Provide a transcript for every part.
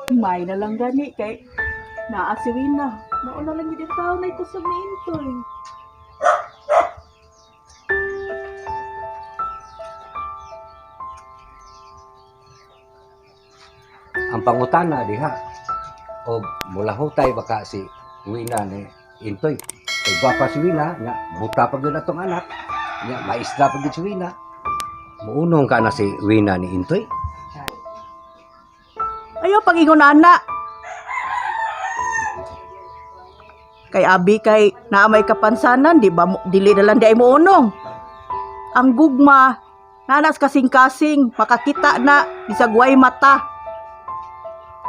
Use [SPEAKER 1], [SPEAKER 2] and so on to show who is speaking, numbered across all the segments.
[SPEAKER 1] May na lang gani kay naasiwin na. Nauna lang yung tao na ito sa mintoy.
[SPEAKER 2] Ang pangutana diha o mula hutay baka si Wina ni Intoy kay gwapa si Wina nga buta pa gyud atong anak nga maisda pa gyud si Wina muunong ka na si Wina ni Intoy.
[SPEAKER 1] Ayaw pag-ingon ana. Kay abi kay naamay kapansanan, di ba dili na lang di ay muunong. Ang gugma, nanas kasing-kasing, makakita na, bisagway mata.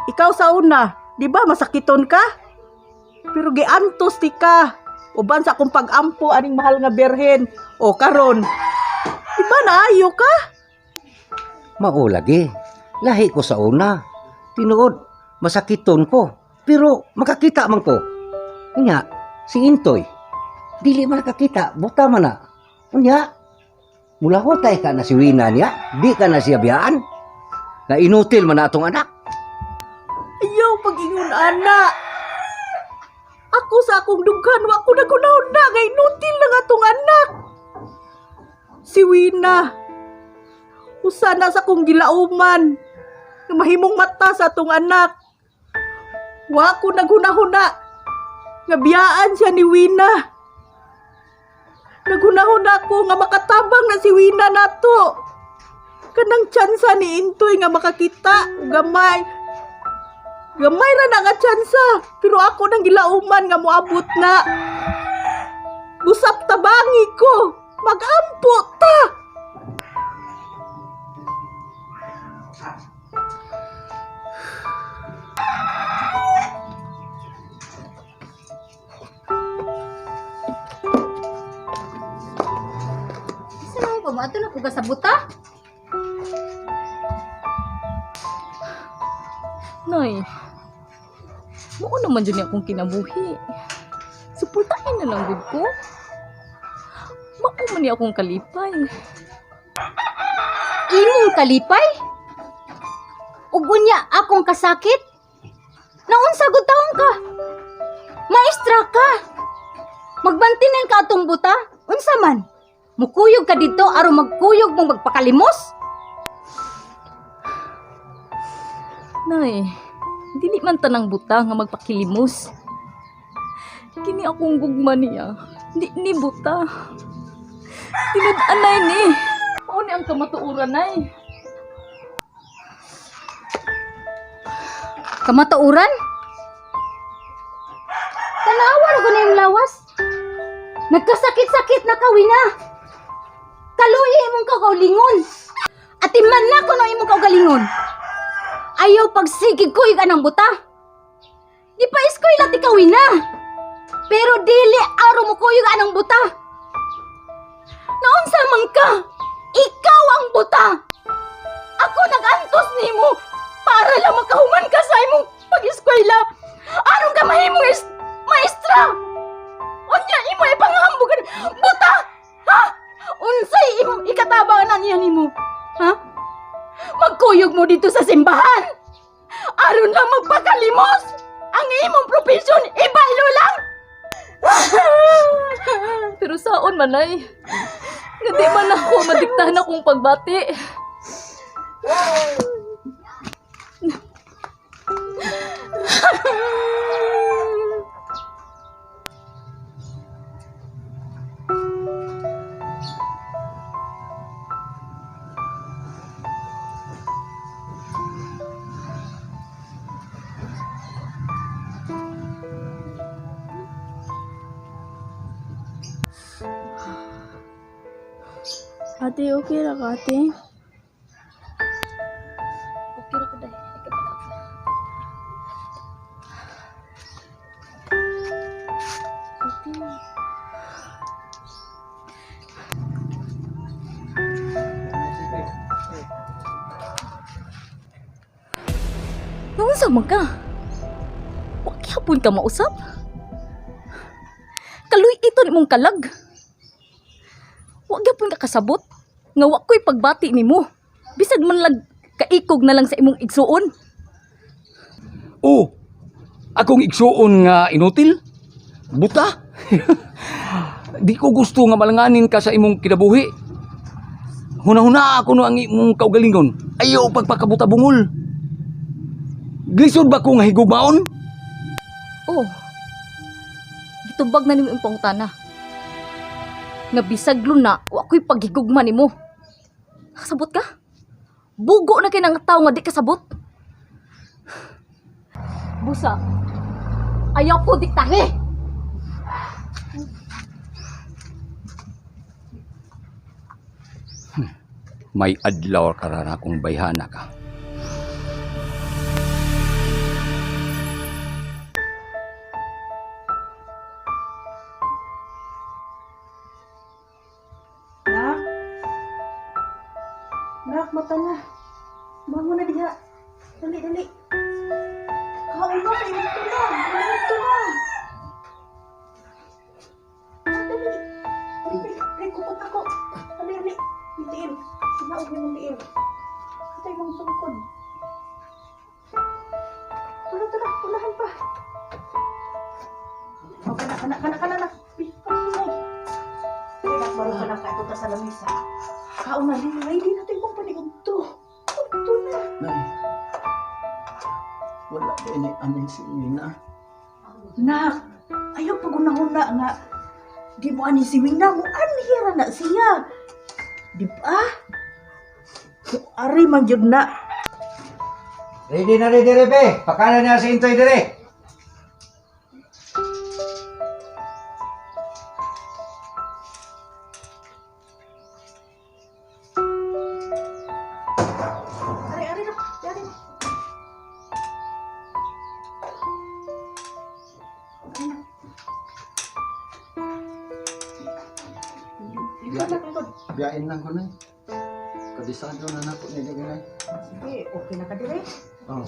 [SPEAKER 1] Ikaw sa una, di ba masakiton ka? Pero giantos ti ka. Uban sa akong pag-ampo aning mahal nga berhen. O karon, di ba naayo ka?
[SPEAKER 2] Maulagi lahi ko sa una tinuod masakiton ko pero makakita man ko unya si Intoy dili man nakakita buta man na unya mula hutay ka na si Wina niya di ka na siya biyaan na inutil man na atong anak.
[SPEAKER 1] Ayaw pag-ingon ana. Ako sa akong dughan, wa ko nagunahon na, kay inutil na nga tong anak. Si Wina, usa na sa kong gilauman, nga mahimong mata sa atong anak. Wa ko naghunahuna, nga biyaan siya ni Wina. Naghunahuna ko nga makatabang na si Wina nato. Kanang tsansa ni Intoy nga makakita, gamay. Gamay ra na nga tsansa, pero ako nang gilauman nga moabot na. Busap tabangi ko, magampo ta.
[SPEAKER 3] Isa na ko, maato na ko ka sa buta?
[SPEAKER 4] Nay, mao naman dyan akong kinabuhi. Suportahin na lang gud ko. Mao man ni akong kalipay.
[SPEAKER 3] Imong kalipay? Ug unya akong kasakit? Naunsa gud taon ka? Maestra ka. Magbantinan ka atong buta? Unsa man? Mukuyog ka dito aron magkuyog mong magpakalimos?
[SPEAKER 4] Nay, dili man tanang buta nga magpakilimos. Kini akong gugma niya. Di ni buta. Tinud-anay ni. Mao ni ang kamatuoran nay.
[SPEAKER 3] Kamatauran? Tanawa na ko na yung lawas. Nagkasakit-sakit na kawina. Kaluhi imong kaugalingon. At iman na ko na imong kaugalingon. Ayaw pagsigig ko yung anang buta. Di pa iskoy lati kawina. Pero dili araw mo ko yung anang buta. Naunsa man ka? Ikaw ang buta. Ako nag-antos nimo para lang makahuman ka sa imong pag-eskwela. Anong ka mahimong maestra? Unya imo ipangambugan buta. Ha? Unsay imong ikatabangan niya nimo? Ha? Magkuyog mo dito sa simbahan. Aron lang magpakalimos. Ang imong profesyon ibaylo lang.
[SPEAKER 4] Pero saon man ay. Nga di man ako madiktahan akong pagbati.
[SPEAKER 1] Ate, okay ra ka, ate?
[SPEAKER 4] Okay ra ko dai. Naunsa man ka? Wa gyapon ka mausap. Kaluy ito nimong kalag. Wa gyapon ka kasabot nga wa ko'y pagbati nimo. Bisag man lag kaikog na lang sa imong igsuon.
[SPEAKER 5] Oh, akong igsuon nga inutil? Buta? Di ko gusto nga malanganin ka sa imong kinabuhi. Huna-huna ako no ang imong kaugalingon. Ayaw pagpakabuta bungol. Glisod ba ko nga higubaon?
[SPEAKER 4] Oh, gitubag na nimo impong tana. Nga bisag luna, wa ko'y paghigugma nimo. Kasabot ka? Bugo na kay nang tao nga di kasabot. Busa, ayaw ko diktahe.
[SPEAKER 5] May adlaw karara kong bayhana ka.
[SPEAKER 1] Nak? Nak, mata na. Bangun na diha. Dali, dali. Kaon na, ito na. Ito na. Dali. Dali, ay, kupot ako. Dali, dali. Bitiin. Sinaog yung liin. Katay mong sungkod. Tula, tula. Tulahan pa. O, kana. Pagsunay. Nak, baru ka na kaito sa lamisa. Kaon na, hindi natin kung paligod to. Ito na.
[SPEAKER 6] Nay, wala din ni amin si Mina.
[SPEAKER 1] Nak, ayaw pagunahuna nga. Di mo ani si Wina mo, anhira na siya. Di ba? Kung ari man jud na.
[SPEAKER 2] Ready na ready, Rebe. Pakanan niya si Intoy dire.
[SPEAKER 1] Ari na, ari.
[SPEAKER 6] Biyain lang ko na. Kabisado na na po nila ganay.
[SPEAKER 1] Sige, okay na ka dire.
[SPEAKER 6] Oh.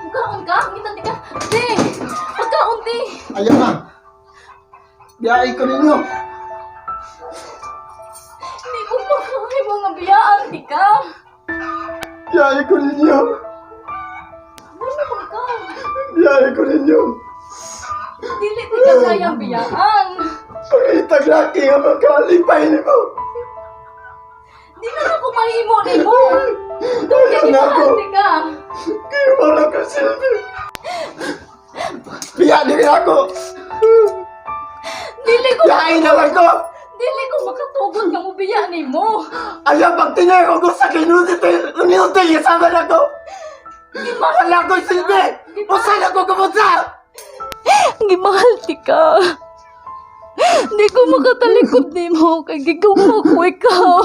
[SPEAKER 4] Pagkaon ka? Ngitan ka? Di! Pagkaon, di!
[SPEAKER 6] Ayaw na. Biyain ko ninyo.
[SPEAKER 4] Hindi ko pa kaya mga biyaan, di ka!
[SPEAKER 6] Biyain ko ninyo.
[SPEAKER 4] Ano ba ka?
[SPEAKER 6] Biyain ko ninyo.
[SPEAKER 4] Dili di ka kayang biyaan!
[SPEAKER 6] Pagkitag laki nga magkalipay ni mo.
[SPEAKER 4] Di na ako mahimo ni mo!
[SPEAKER 6] Ayaw na ako.
[SPEAKER 4] Di ka!
[SPEAKER 6] Kaya wala ka silbi. Biyain ako.
[SPEAKER 4] Dili ko
[SPEAKER 6] Biyain na lang ko.
[SPEAKER 4] Dili ko makatugod nga mo biyaan ni mo!
[SPEAKER 6] Ayaw pagtingin ko kung sa kinusitin. Uniutin isama na ko. Wala ko silbi. Usan ako kamusta.
[SPEAKER 4] Gimahal ti ka! Di ko makatalikod ni mo kay gigawa ko ikaw!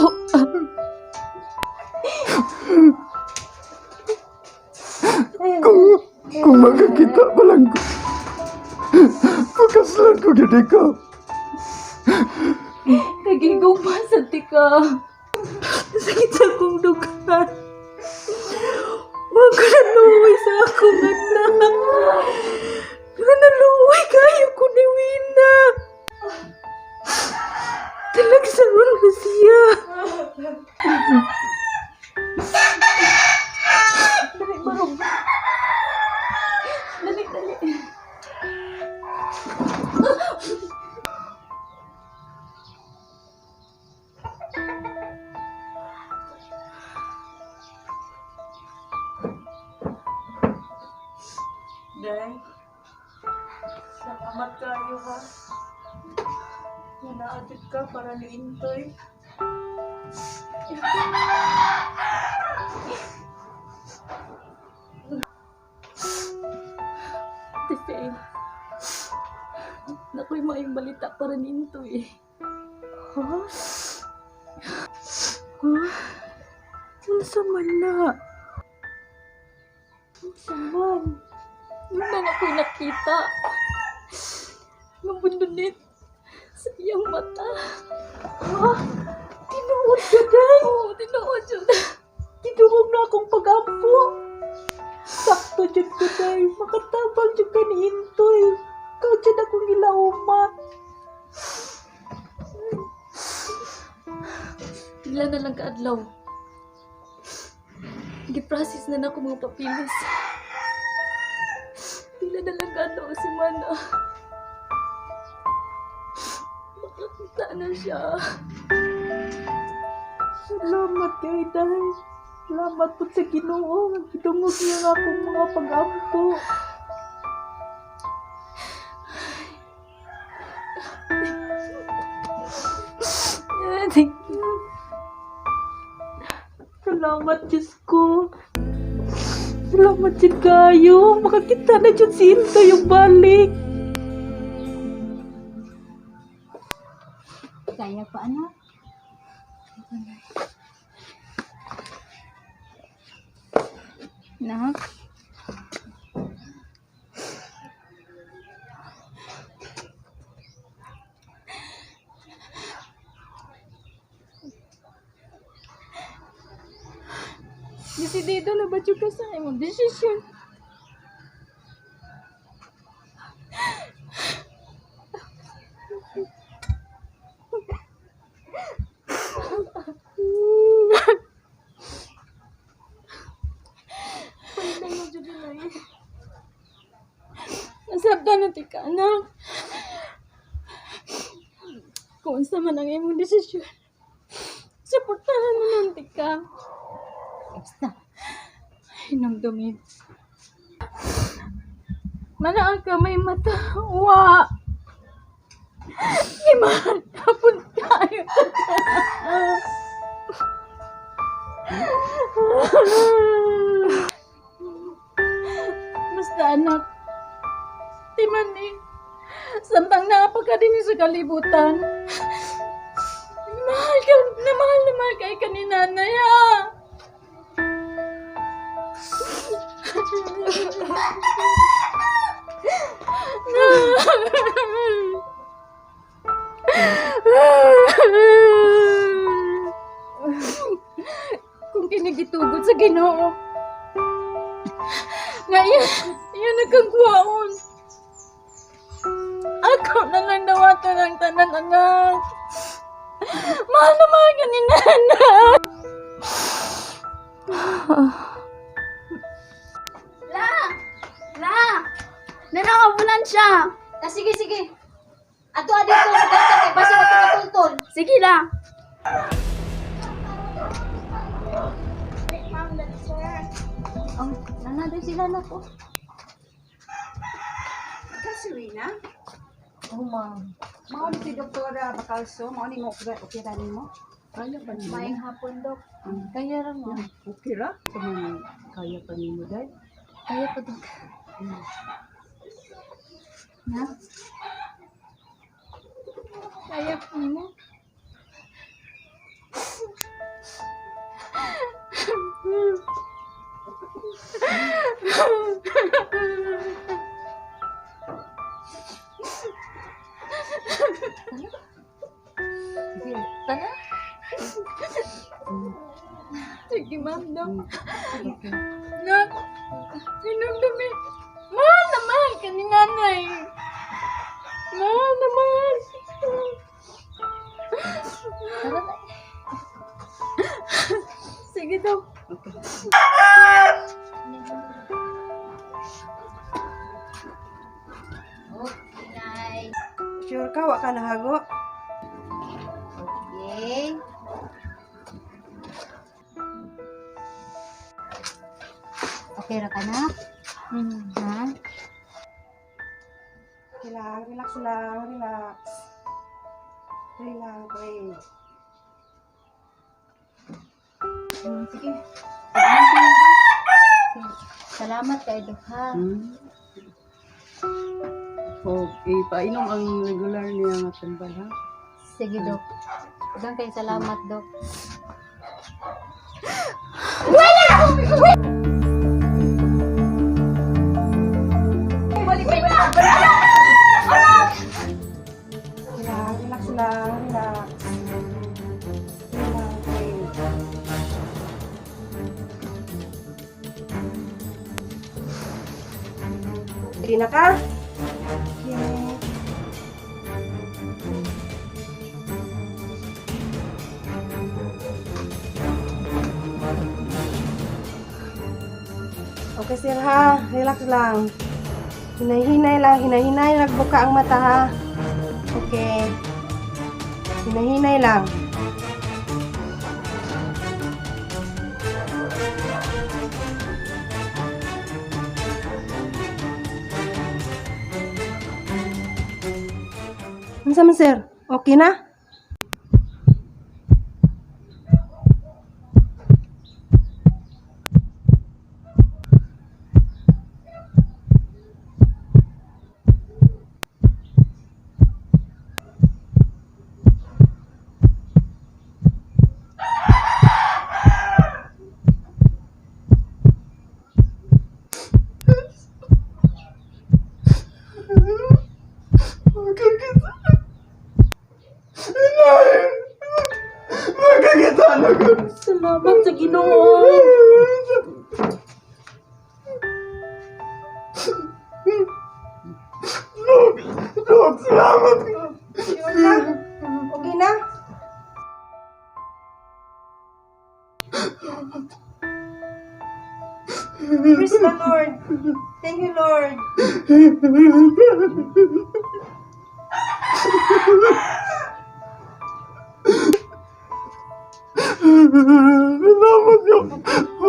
[SPEAKER 6] Kung magkakita pa lang ko. Kukaslan ko gini ko.
[SPEAKER 4] Nagigumasa ti ka! Sakit sa akong dugan! Huwag ka naluwi sa akong anak! Naluwi kayo ko ni Wina! Talagsaon ko siya! Dali, barog! Dali!
[SPEAKER 1] Day, salamat kayo ha. Hinaadit ka para ni Intoy.
[SPEAKER 4] Tipe, nako'y maayong balita para ninto eh.
[SPEAKER 1] Ha? Ha? Unsa man na? Unsa man?
[SPEAKER 4] Nung na ako'y nakita, nabundunit sa iyang mata.
[SPEAKER 1] Ha? Tinuod ka, Day?
[SPEAKER 4] Oo, tinuod yun.
[SPEAKER 1] Tinuod na akong pag-ampo. Sakto dyan ko, Day. Makatabang dyan ka ni Intoy. ikaw dyan akong gilauma.
[SPEAKER 4] Pila na lang kaadlaw. Giprocess na ako mga papilis. Pila na lang kaadlaw si Mana. Makakita na siya.
[SPEAKER 1] Salamat kay Day. Salamat po sa Ginoo. Gidungog niya nga akong mga pag-ampo.
[SPEAKER 4] Thank you.
[SPEAKER 1] Salamat, Diyos ko. Salamat dyan kayo. Makakita na dyan si Into yung balik.
[SPEAKER 3] Kaya pa, anak?
[SPEAKER 4] Nak? Desidido na ba ka sa imong desisyon? Nasabda na tika, anak. Kung sa man ang imong desisyon, suportahan mo ng tika.
[SPEAKER 3] Basta.
[SPEAKER 4] Hinamdumin. Manaan ka may mata. Wa. Iman. Hapon tayo. Basta anak. Timan eh. Samtang napaka din sa kalibutan. Mahal na mahal kay kaninanay ah. Kung kinigitugod sa Ginoo nga iyan nagkagwaon, ako na lang dawato ng tanan anak. Mahal na mahal ka ni nanay.
[SPEAKER 3] La! Nanakabulan siya! Sige, sige. Ato adito sa kwarto kay basi ka matultol. Sige la. Oh, nanado sila na po.
[SPEAKER 1] Kasi Rina,
[SPEAKER 4] Oh, ma'am.
[SPEAKER 1] mao ni si Doktora Bacalso, mao ni mo operanin mo. Kaya pa nimo?
[SPEAKER 3] Maayong hapon, Dok.
[SPEAKER 4] Kaya lang, ma'am.
[SPEAKER 1] Okay ra? Kaya pa nimo, Day?
[SPEAKER 4] Kaya pa din.
[SPEAKER 3] Na?
[SPEAKER 4] Kaya pa mo. Tana? Sige, ma'am, Dok. Nak, hinumdumi. Mahal na mahal ka ni nanay. Mahal na mahal. Tara na. Sige, Dok.
[SPEAKER 3] Okay.
[SPEAKER 1] Sure ka, wa ka nahago?
[SPEAKER 3] Okay. Okay ra ka na? Ha?
[SPEAKER 1] Relax lang, relax. Relax, pray.
[SPEAKER 3] Sige. Salamat kay Dok ha.
[SPEAKER 1] O, ipainom ang regular niya nga tambal, ha?
[SPEAKER 3] Sige, Dok. Daghang kay salamat, Dok.
[SPEAKER 1] Relax lang, relax. Relax, pray. Ready na ka? Okay.
[SPEAKER 7] Okay, sir, ha? Relax lang. Hinay-hinay lang. Hinay-hinay. Nagbuka ang mata, ha? Okay. Hinay-hinay lang. Ano sama, sir? Okay na?
[SPEAKER 6] Magkakita na ko.
[SPEAKER 1] Salamat sa Ginoo.
[SPEAKER 6] Dok, salamat ka.
[SPEAKER 7] Sure na? Okay na? Praise the Lord. Thank you, Lord.
[SPEAKER 6] Salamat ka.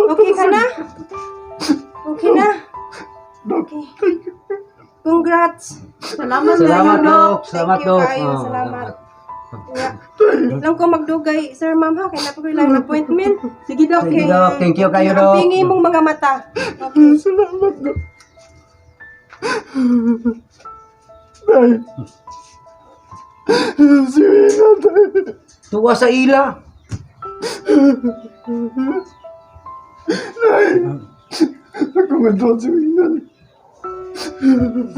[SPEAKER 7] Okay ka na? Okay na? Okay. Congrats.
[SPEAKER 1] Salamat
[SPEAKER 2] Salamat,
[SPEAKER 1] kayo,
[SPEAKER 2] Dok. Salamat,
[SPEAKER 7] Thank you,
[SPEAKER 2] Dok.
[SPEAKER 7] kayo.
[SPEAKER 2] Oh,
[SPEAKER 7] Salamat. Yeah. Hindi lang ko magdugay, Sir Ma'am, ha? Kaya napakoy lang ang appointment. Sige, Dok.
[SPEAKER 2] Sige, Dok. Thank you kayo, Dok.
[SPEAKER 7] Pingi mong mga mata. Okay.
[SPEAKER 6] Salamat ka. Nay. Si Wina, tay.
[SPEAKER 2] Tuwa sa ila.
[SPEAKER 6] Nay. Ako nga doon si Wina.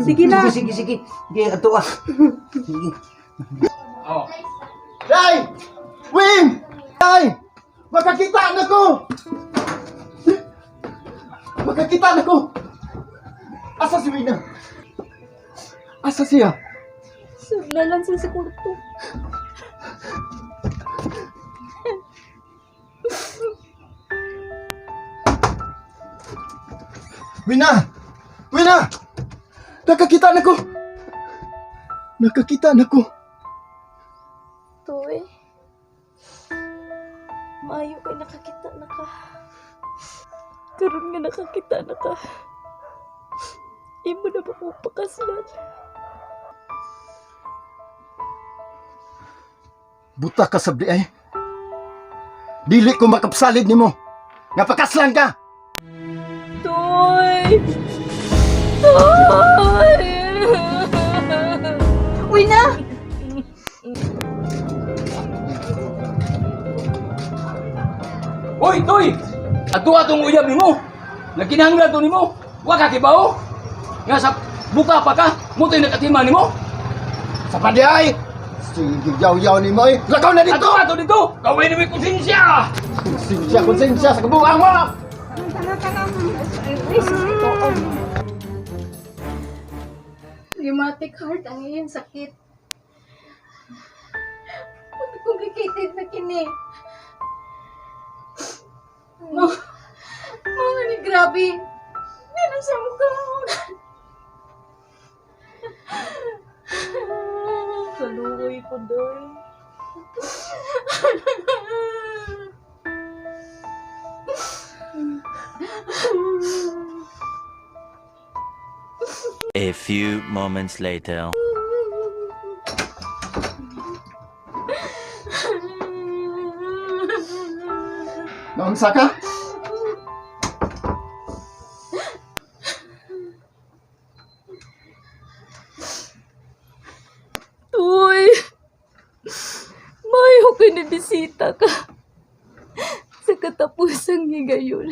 [SPEAKER 7] Sige na.
[SPEAKER 2] Sige, sige. Sige, tuwa. Sige.
[SPEAKER 6] Nay! Win! Nay! Makakita na ko! Makakita na ko! Asa si Wina? Asa siya?
[SPEAKER 4] Sir, nalan siya sa kwarto.
[SPEAKER 6] Wina! Wina! Nakakita na ko! Nakakita na ko!
[SPEAKER 4] Toy. Maayo kay nakakita na ka. Karon nga nakakita na ka. Imo na ba ko pakaslan?
[SPEAKER 6] Buta ka sabdi ay. Dili ko makapsalig nimo. Nga pakaslan ka!
[SPEAKER 4] Toy! Toy!
[SPEAKER 3] Uy na!
[SPEAKER 5] Hoy, Toy! Ato atong uyab nimo. Nagkinahanglan to nimo. Wa ka kibaho. Nga sa buka pa ka, mo to'y nakatima nimo.
[SPEAKER 6] Sa padyay! Sige, yaw-yaw ni mo eh! Lakaw na dito!
[SPEAKER 5] Ato dito. Kawin mo konsensya.
[SPEAKER 6] Konsensya sa kabuang mo!
[SPEAKER 3] Rheumatic heart ang iyong sakit. Complicated na kini. Mga ni grabe. Hindi na siya magkamunan.
[SPEAKER 4] Kaluoy ko, Doy.
[SPEAKER 8] A few moments later.
[SPEAKER 6] Naunsa ka?
[SPEAKER 4] Toy! Mayo ka na bisita ka. Sa katapusang higayon.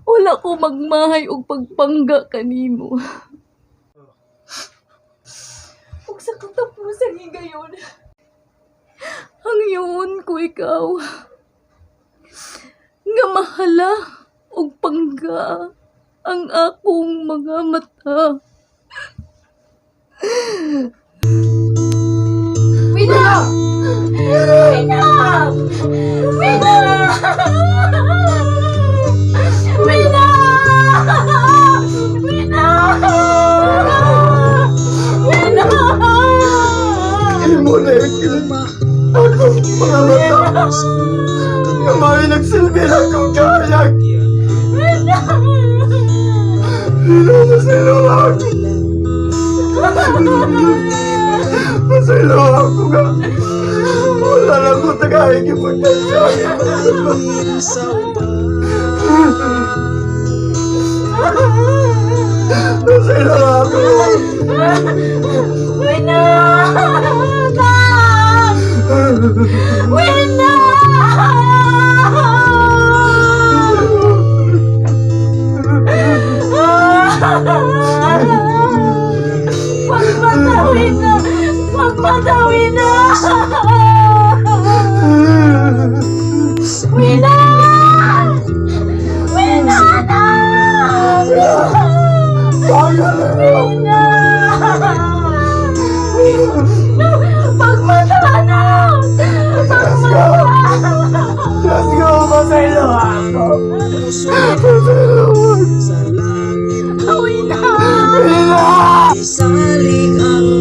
[SPEAKER 4] Wala ko magmahay og pagpangga kanimo. Ug sa katapusang higayon. Hangyon ko ikaw. Nga mahala og pangga ang akong mga mata.
[SPEAKER 3] Wina! Wina! Wina! Wina!
[SPEAKER 6] mga mata. Yung mga nagsilbi na kong kayag. Masayluwag. Masayluwag ko nga. Wala lang ko tagahig yung pagkansya. Masayluwag ko.
[SPEAKER 3] Wina! Wina! Magpatawin na! Magpatawin na! Wina! Wina na! Wina! Pagmata na! Pagmata!
[SPEAKER 6] Let's go, masayluwag ko. Masayluwag.
[SPEAKER 3] Wina!
[SPEAKER 6] Wina!
[SPEAKER 9] Isalig ang